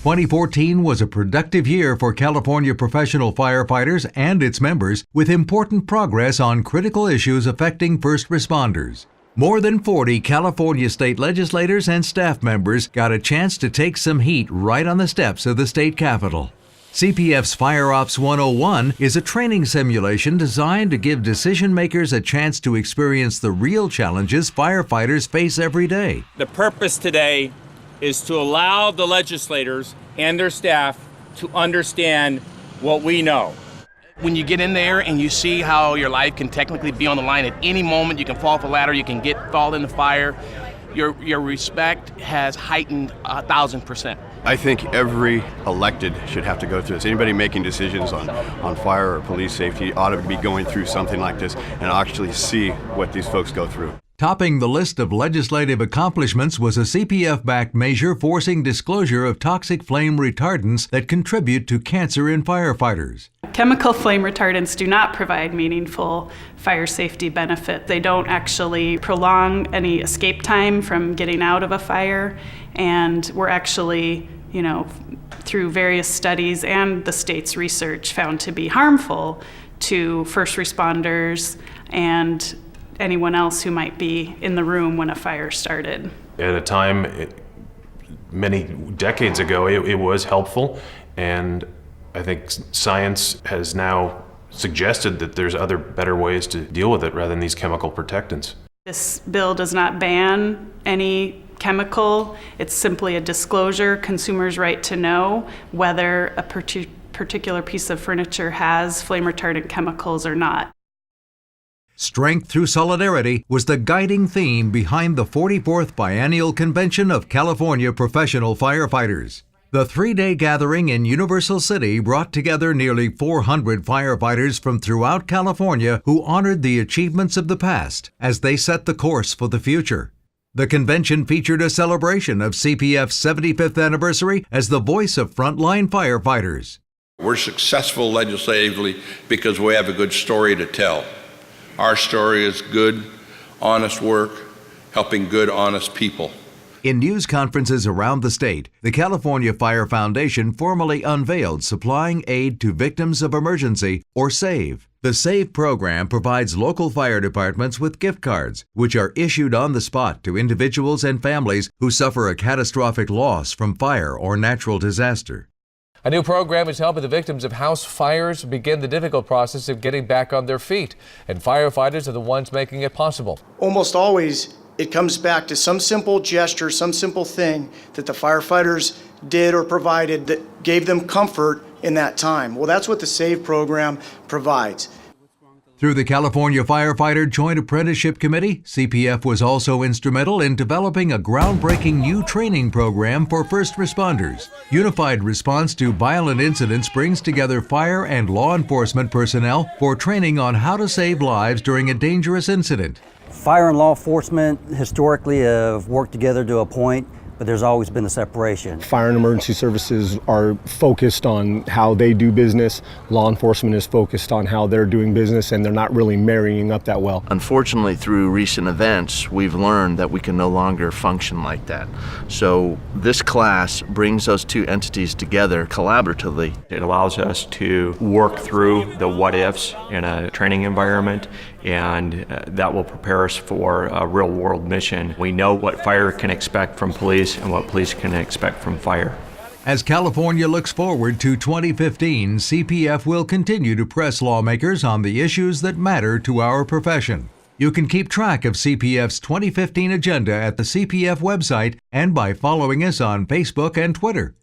2014 was a productive year for California Professional Firefighters and its members, with important progress on critical issues affecting first responders. More than 40 California state legislators and staff members got a chance to take some heat right on the steps of the state capitol. CPF's Fire Ops 101 is a training simulation designed to give decision makers a chance to experience the real challenges firefighters face every day. The purpose today is to allow the legislators and their staff to understand what we know. When you get in there and you see how your life can technically be on the line at any moment, you can fall off a ladder, you can fall in the fire, your respect has heightened 1,000%. I think every elected should have to go through this. Anybody making decisions on fire or police safety ought to be going through something like this and actually see what these folks go through. Topping the list of legislative accomplishments was a CPF-backed measure forcing disclosure of toxic flame retardants that contribute to cancer in firefighters. Chemical flame retardants do not provide meaningful fire safety benefit. They don't actually prolong any escape time from getting out of a fire, and we're actually, through various studies and the state's research, found to be harmful to first responders and anyone else who might be in the room when a fire started. At a time, many decades ago, it was helpful, and I think science has now suggested that there's other better ways to deal with it rather than these chemical protectants. This bill does not ban any chemical. It's simply a disclosure, consumers' right to know whether a particular piece of furniture has flame retardant chemicals or not. Strength through solidarity was the guiding theme behind the 44th Biennial Convention of California Professional Firefighters. The three-day gathering in Universal City brought together nearly 400 firefighters from throughout California who honored the achievements of the past as they set the course for the future. The convention featured a celebration of CPF's 75th anniversary as the voice of frontline firefighters. We're successful legislatively because we have a good story to tell. Our story is good, honest work, helping good, honest people. In news conferences around the state, the California Fire Foundation formally unveiled Supplying Aid to Victims of Emergency, or SAVE. The SAVE program provides local fire departments with gift cards, which are issued on the spot to individuals and families who suffer a catastrophic loss from fire or natural disaster. A new program is helping the victims of house fires begin the difficult process of getting back on their feet, and firefighters are the ones making it possible. Almost always, it comes back to some simple gesture, some simple thing that the firefighters did or provided that gave them comfort in that time. Well, that's what the SAVE program provides. Through the California Firefighter Joint Apprenticeship Committee, CPF was also instrumental in developing a groundbreaking new training program for first responders. Unified Response to Violent Incidents brings together fire and law enforcement personnel for training on how to save lives during a dangerous incident. Fire and law enforcement historically have worked together to a point, but there's always been a separation. Fire and emergency services are focused on how they do business. Law enforcement is focused on how they're doing business, and they're not really marrying up that well. Unfortunately, through recent events, we've learned that we can no longer function like that. So this class brings those two entities together collaboratively. It allows us to work through the what-ifs in a training environment, and that will prepare us for a real-world mission. We know what fire can expect from police and what police can expect from fire. As California looks forward to 2015, CPF will continue to press lawmakers on the issues that matter to our profession. You can keep track of CPF's 2015 agenda at the CPF website and by following us on Facebook and Twitter.